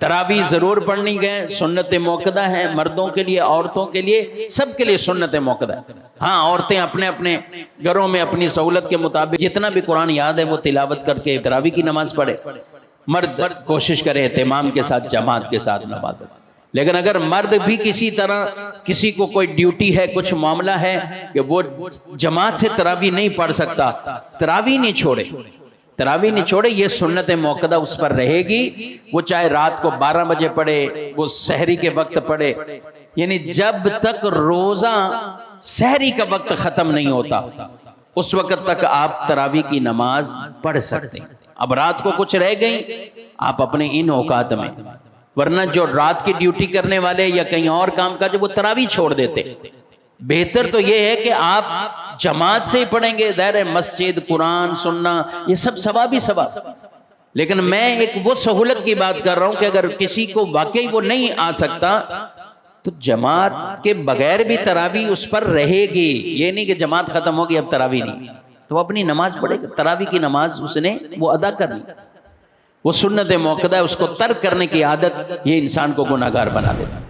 تراویح ضرور پڑھنی گئے، سنت موقدہ ہے مردوں کے لیے، عورتوں کے لیے، سب کے لیے سنت موقدہ ہے۔ ہاں عورتیں اپنے اپنے گھروں میں اپنی سہولت کے مطابق جتنا بھی قرآن یاد ہے وہ تلاوت کر کے تراویح کی نماز پڑھے، مرد کوشش کرے اہتمام کے ساتھ جماعت کے ساتھ نماز پڑھے۔ لیکن اگر مرد بھی کسی طرح کسی کو کوئی ڈیوٹی ہے، کچھ معاملہ ہے کہ وہ جماعت سے تراویح نہیں پڑھ سکتا، تراویح نہیں چھوڑے، تراویح نہیں چھوڑے، یہ سنت موقدہ اس پر رہے گی، وہ چاہے رات کو 12 بجے پڑھے، وہ سحری کے وقت پڑھے، یعنی جب تک روزہ سحری کا وقت ختم نہیں ہوتا اس وقت تک آپ تراویح کی نماز پڑھ سکتے ہیں۔ اب رات کو کچھ رہ گئی آپ اپنے ان اوقات میں، ورنہ جو رات کی ڈیوٹی کرنے والے یا کہیں اور کام کا جو وہ تراویح چھوڑ دیتے۔ بہتر تو یہ ہے کہ آپ جماعت سے ہی پڑھیں گے، ظاہر مسجد قرآن سننا یہ سب ثواب ہی ثواب، لیکن میں ایک وہ سہولت کی بات کر رہا ہوں کہ اگر کسی کو واقعی وہ نہیں آ سکتا تو جماعت کے بغیر بھی تراویح اس پر رہے گی، یہ نہیں کہ جماعت ختم ہوگی اب تراویح نہیں، تو وہ اپنی نماز پڑھے گا، تراویح کی نماز اس نے وہ ادا کر لی، وہ سنت موقدہ ہے، اس کو ترک کرنے کی عادت یہ انسان کو گناہگار بنا دیتا ہے۔